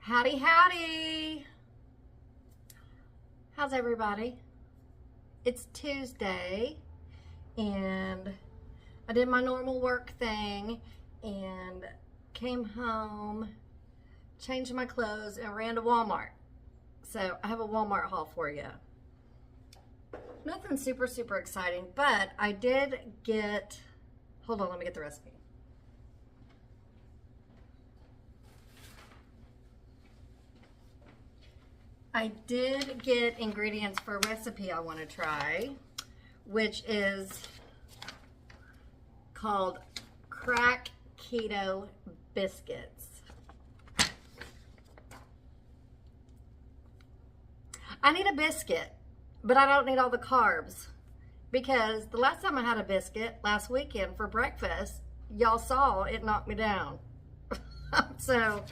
Howdy, howdy. How's everybody? It's Tuesday, and I did my normal work thing and came home, changed my clothes, and ran to Walmart. So I have a Walmart haul for you. Nothing super exciting, but I did get, hold on, let me get the recipe. I did get ingredients for a recipe I want to try, which is called crack keto biscuits. I need a biscuit, but I don't need all the carbs, because the last time I had a biscuit last weekend for breakfast, y'all saw it knocked me down. So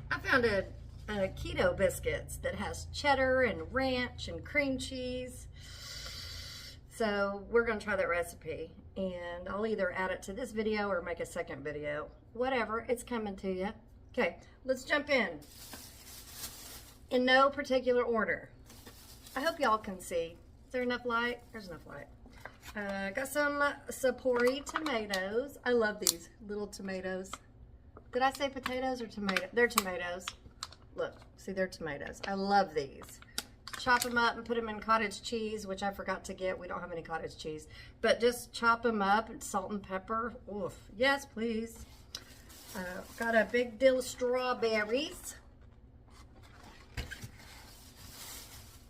I found a keto biscuits that has cheddar and ranch and cream cheese. So we're gonna try that recipe, and I'll either add it to this video or make a second video. Whatever, it's coming to you. Okay, let's jump in no particular order. I hope y'all can see. Is there enough light? There's enough light. Got some Sapori tomatoes. I love these little tomatoes. Did I say potatoes or tomato? They're tomatoes. Look, see, they're tomatoes. I love these. Chop them up and put them in cottage cheese, which I forgot to get. We don't have any cottage cheese. But just chop them up and salt and pepper. Oof. Yes, please. Got a big deal of strawberries.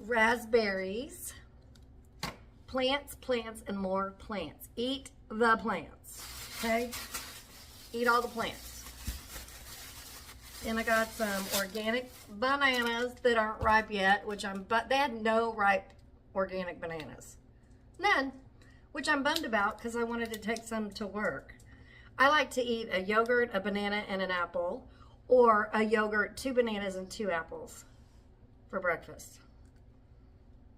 Raspberries. Plants, and more plants. Eat the plants, okay? Eat all the plants. And I got some organic bananas that aren't ripe yet, but they had no ripe organic bananas. None, which I'm bummed about because I wanted to take some to work. I like to eat a yogurt, a banana, and an apple, or a yogurt, 2 bananas, and 2 apples for breakfast.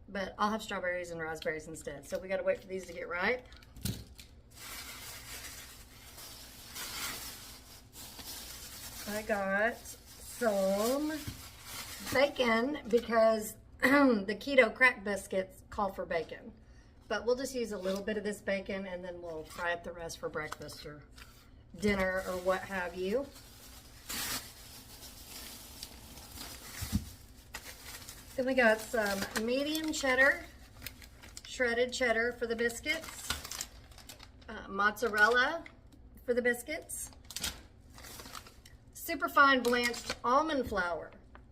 But I'll have strawberries and raspberries instead. So we got to wait for these to get ripe. I got some bacon because the keto crack biscuits call for bacon. But we'll just use a little bit of this bacon, and then we'll fry up the rest for breakfast or dinner or what have you. Then we got some medium cheddar, shredded cheddar for the biscuits, mozzarella for the biscuits, superfine blanched almond flour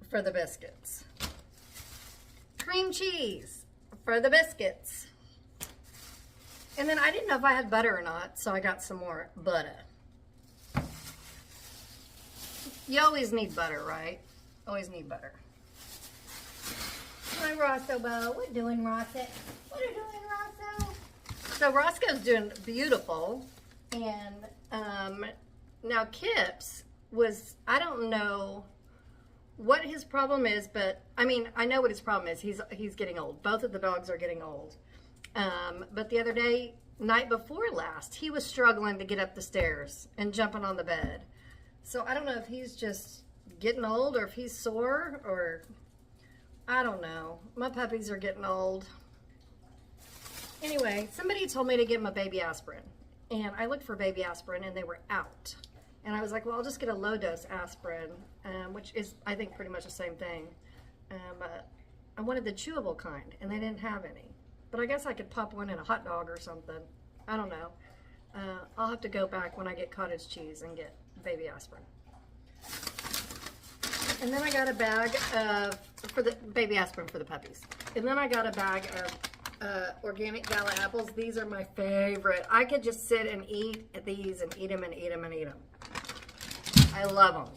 for the biscuits, cream cheese for the biscuits, and then I didn't know if I had butter or not, so I got some more butter. You always need butter, right? Always need butter. Hi, Rosso Bo. What doing, Rosso? What are you doing, Rosso? So Roscoe's doing beautiful, and now Kip's was, I don't know what his problem is, but I mean, I know what his problem is. He's getting old. Both of the dogs are getting old. But the other day, night before last, he was struggling to get up the stairs and jumping on the bed. So I don't know if he's just getting old or if he's sore, or I don't know. My puppies are getting old. Anyway, somebody told me to get him a baby aspirin, and I looked for baby aspirin and they were out. And I was like, well, I'll just get a low-dose aspirin, which is, I think, pretty much the same thing. I wanted the chewable kind, and they didn't have any. But I guess I could pop one in a hot dog or something. I don't know. I'll have to go back when I get cottage cheese and get baby aspirin. And then I got a bag of, for the baby aspirin for the puppies. And then I got a bag of organic gala apples. These are my favorite. I could just sit and eat these and eat them and eat them and eat them. I love them.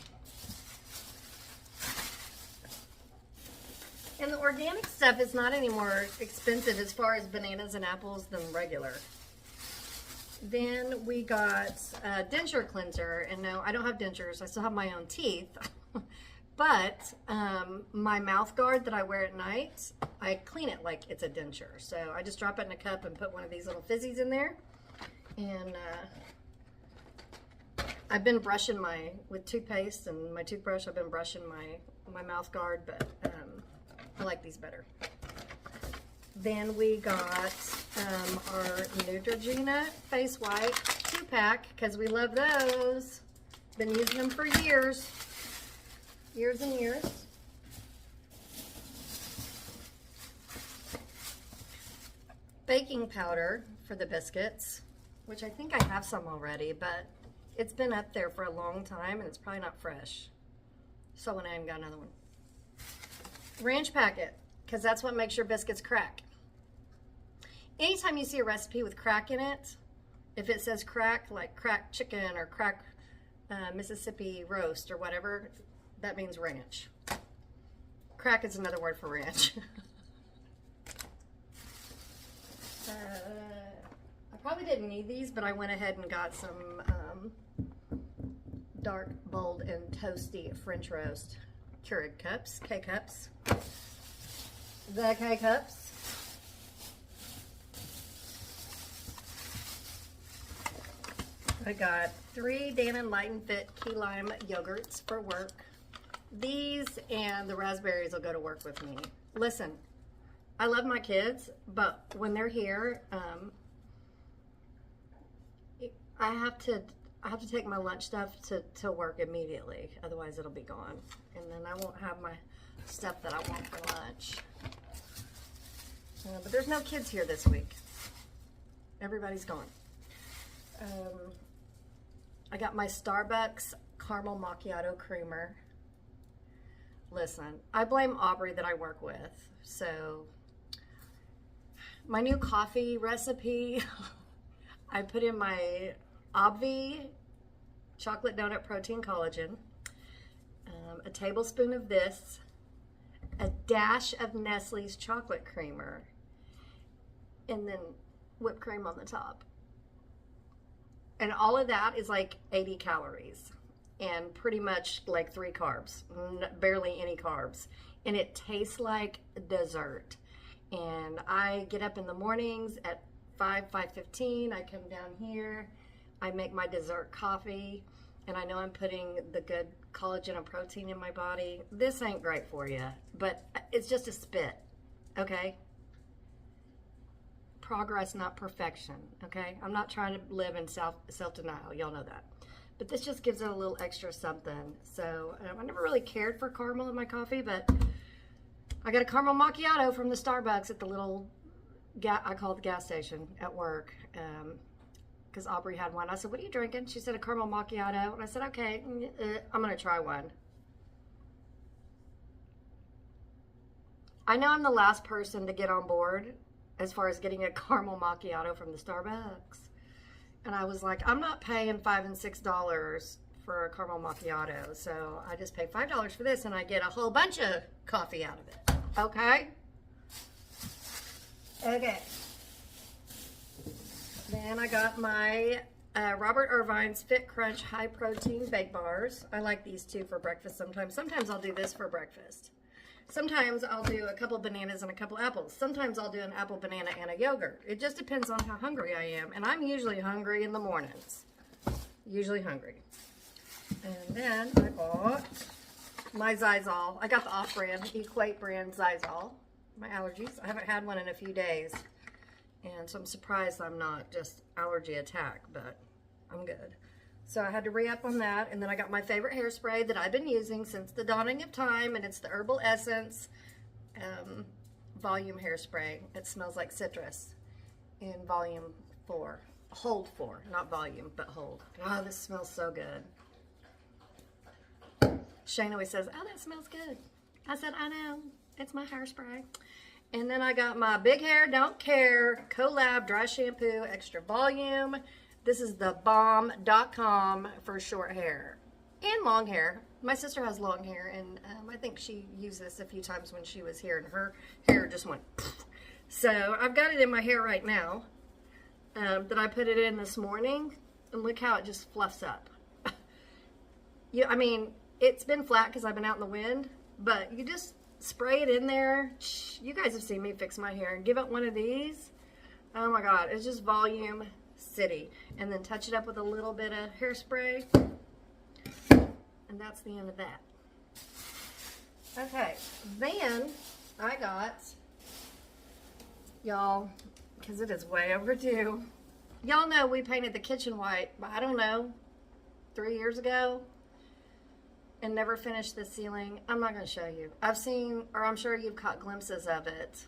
And the organic stuff is not any more expensive as far as bananas and apples than regular. Then we got a denture cleanser. And no, I don't have dentures. I still have my own teeth. But my mouth guard that I wear at night, I clean it like it's a denture. So I just drop it in a cup and put one of these little fizzies in there. And I've been brushing with toothpaste and my toothbrush, I've been brushing my mouth guard, but I like these better. Then we got our Neutrogena Face White 2-pack, because we love those. Been using them for years. Years and years. Baking powder for the biscuits, which I think I have some already, but it's been up there for a long time and it's probably not fresh. So when I haven't got another one. Ranch packet, because that's what makes your biscuits crack. Anytime you see a recipe with crack in it, if it says crack, like crack chicken or crack Mississippi roast or whatever, that means ranch. Crack is another word for ranch. I probably didn't need these, but I went ahead and got some dark, bold, and toasty French roast Keurig cups, K-cups. The K-cups. I got 3 Dan & Light & Fit key lime yogurts for work. These and the raspberries will go to work with me. Listen, I love my kids, but when they're here, I have to take my lunch stuff to work immediately. Otherwise, it'll be gone, and then I won't have my stuff that I want for lunch. But there's no kids here this week. Everybody's gone. I got my Starbucks caramel macchiato creamer. Listen, I blame Aubrey that I work with. So my new coffee recipe, I put in my Obvi chocolate donut protein collagen, a tablespoon of this, a dash of Nestle's chocolate creamer, and then whipped cream on the top. And all of that is like 80 calories and pretty much like 3 carbs, barely any carbs. And it tastes like dessert. And I get up in the mornings at 5:15. I come down here. I make my dessert coffee. And I know I'm putting the good collagen and protein in my body. This ain't great for you, but it's just a spit, okay? Progress, not perfection, okay? I'm not trying to live in self-denial. Y'all know that. But this just gives it a little extra something. So I never really cared for caramel in my coffee, but I got a caramel macchiato from the Starbucks at the little, I call it the gas station at work, because Aubrey had one. I said, what are you drinking? She said a caramel macchiato. And I said, okay, I'm going to try one. I know I'm the last person to get on board as far as getting a caramel macchiato from the Starbucks. And I was like, I'm not paying $5 and $6 for a caramel macchiato. So I just pay $5 for this and I get a whole bunch of coffee out of it. Okay? Okay. Then I got my Robert Irvine's Fit Crunch High Protein Baked Bars. I like these too for breakfast sometimes. Sometimes I'll do this for breakfast. Sometimes I'll do a couple bananas and a couple apples. Sometimes I'll do an apple, banana, and a yogurt. It just depends on how hungry I am. And I'm usually hungry in the mornings. Usually hungry. And then I bought my Zysol. I got the off-brand, Equate brand Zysol. My allergies. I haven't had one in a few days. And so I'm surprised I'm not just allergy attack, but I'm good. So I had to re-up on that, and then I got my favorite hairspray that I've been using since the dawning of time, and it's the Herbal Essence Volume Hairspray. It smells like citrus in volume 4. Hold 4, not volume, but hold. Oh, this smells so good. Shane always says, oh, that smells good. I said, I know, it's my hairspray. And then I got my Big Hair Don't Care Collab Dry Shampoo Extra Volume. This is the bomb.com for short hair and long hair. My sister has long hair, and I think she used this a few times when she was here, and her hair just went poof. So I've got it in my hair right now that I put it in this morning, and look how it just fluffs up. I mean, it's been flat because I've been out in the wind, but you just spray it in there. You guys have seen me fix my hair and give it one of these. Oh my God, it's just volume city. And then touch it up with a little bit of hairspray. And that's the end of that. Okay, then I got, y'all, because it is way overdue. Y'all know we painted the kitchen white, I don't know, 3 years ago, and never finished the ceiling. I'm not going to show you. I've seen, or I'm sure you've caught glimpses of it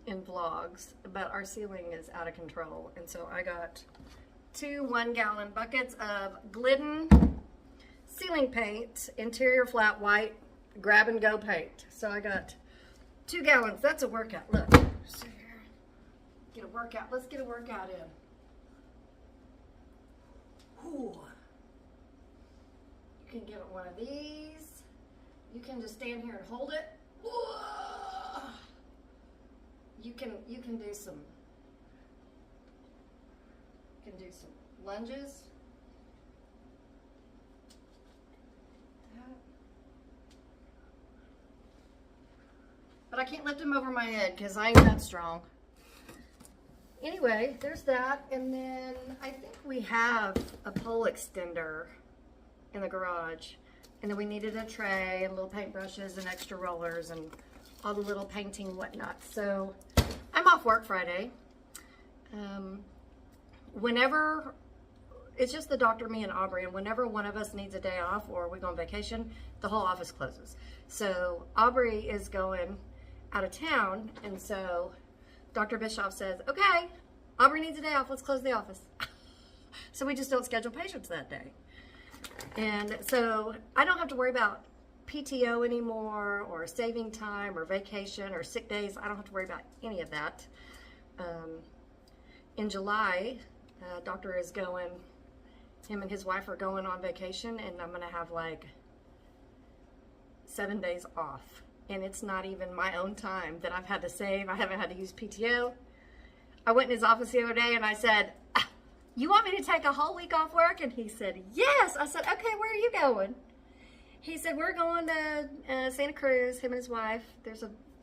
in vlogs, but our ceiling is out of control. And so I got 2 1-gallon buckets of Glidden ceiling paint, interior flat white, grab and go paint. So I got 2 gallons. That's a workout. Look, sit here. Get a workout. Let's get a workout in. Ooh. You can get one of these. You can just stand here and hold it. Ooh. You can do some lunges. But I can't lift them over my head because I ain't that strong. Anyway, there's that. And then I think we have a pole extender in the garage. And then we needed a tray and little paintbrushes and extra rollers and all the little painting whatnot. So I'm off work Friday. Whenever, it's just the doctor, me, and Aubrey, and whenever one of us needs a day off or we go on vacation, the whole office closes. So Aubrey is going out of town, and so Dr. Bischoff says, okay, Aubrey needs a day off, let's close the office. So we just don't schedule patients that day. And so I don't have to worry about PTO anymore, or saving time, or vacation, or sick days. I don't have to worry about any of that. In July, doctor is going, him and his wife are going on vacation, and I'm gonna have like 7 days off. And it's not even my own time that I've had to save. I haven't had to use PTO. I went in his office the other day and I said, you want me to take a whole week off work? And he said, yes. I said, okay, where are you going? He said, we're going to Santa Cruz, him and his wife.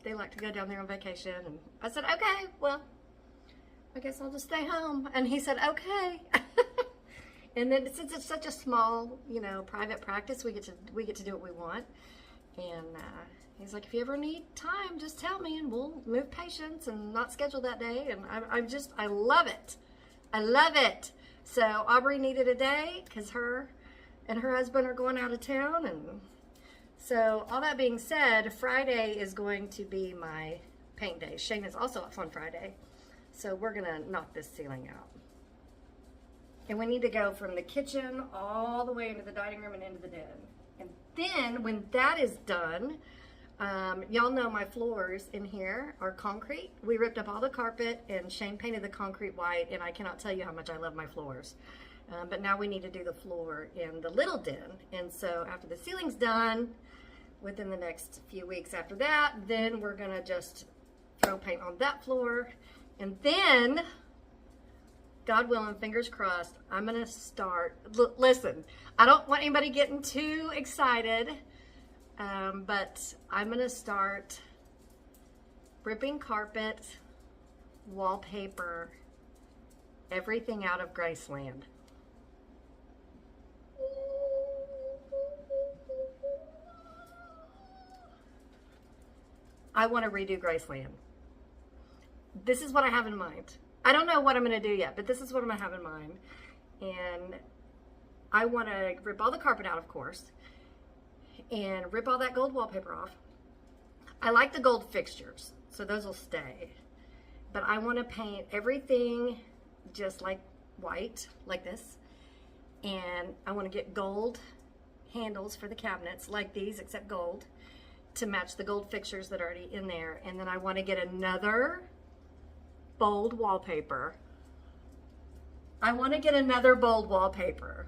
They like to go down there on vacation. And I said, okay, well, I guess I'll just stay home. And he said, okay. And then since it's such a small, private practice, we get to do what we want. And he's like, if you ever need time, just tell me and we'll move patients and not schedule that day. And I love it. I love it. So Aubrey needed a day because her and her husband are going out of town. And so all that being said, Friday is going to be my paint day. Shane is also off on Friday. So we're going to knock this ceiling out. And we need to go from the kitchen all the way into the dining room and into the den. And then when that is done, y'all know my floors in here are concrete. We ripped up all the carpet and Shane painted the concrete white, and I cannot tell you how much I love my floors. But now we need to do the floor in the little den. And so after the ceiling's done, within the next few weeks after that, then we're gonna just throw paint on that floor. And then, God willing, fingers crossed, I'm gonna start, listen, I don't want anybody getting too excited, but I'm gonna start ripping carpet, wallpaper, everything out of Graceland. I want to redo Graceland. This is what I have in mind. I don't know what I'm going to do yet, but this is what I'm going to have in mind. And I want to rip all the carpet out, of course, and rip all that gold wallpaper off. I like the gold fixtures, so those will stay. But I want to paint everything just like white, like this. And I want to get gold handles for the cabinets, like these, except gold, to match the gold fixtures that are already in there. And then I want to get another bold wallpaper. I want to get another bold wallpaper.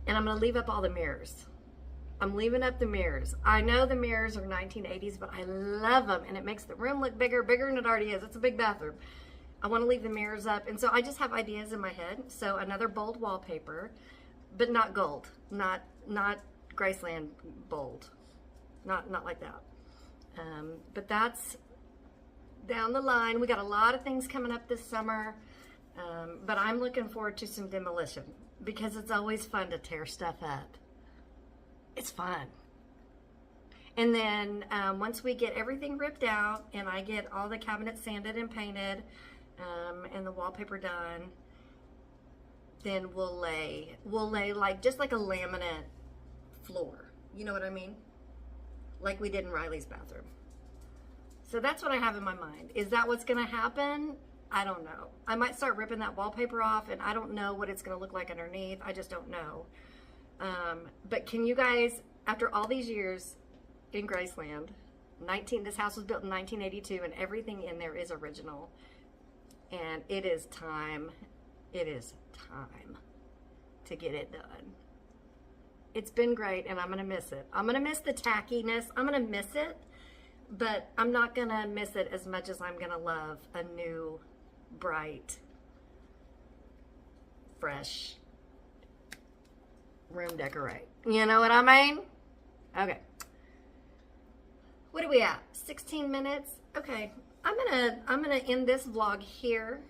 And I'm going to leave up all the mirrors. I'm leaving up the mirrors. I know the mirrors are 1980s, but I love them, and it makes the room look bigger than it already is. It's a big bathroom. I want to leave the mirrors up, and so I just have ideas in my head. So another bold wallpaper, but not gold, not Graceland bold, not like that. But that's down the line. We got a lot of things coming up this summer. But I'm looking forward to some demolition because it's always fun to tear stuff up. It's fun. And then once we get everything ripped out and I get all the cabinets sanded and painted and the wallpaper done, then we'll lay like just like a laminate floor. You know what I mean? Like we did in Riley's bathroom. So that's what I have in my mind. Is that what's going to happen? I don't know. I might start ripping that wallpaper off, and I don't know what it's going to look like underneath. I just don't know. But can you guys, after all these years in Graceland, this house was built in 1982, and everything in there is original. And it is time to get it done. It's been great, and I'm going to miss it. I'm going to miss the tackiness. I'm going to miss it, but I'm not going to miss it as much as I'm going to love a new, bright, fresh room decorate. You know what I mean? Okay. What are we at? 16 minutes? Okay. I'm gonna end this vlog here.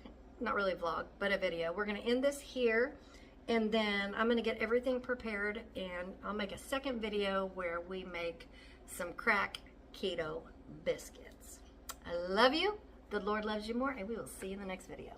Not really a vlog, but a video. We're gonna end this here, and then I'm gonna get everything prepared, and I'll make a second video where we make some crack keto biscuits. I love you. The Lord loves you more, and we will see you in the next video.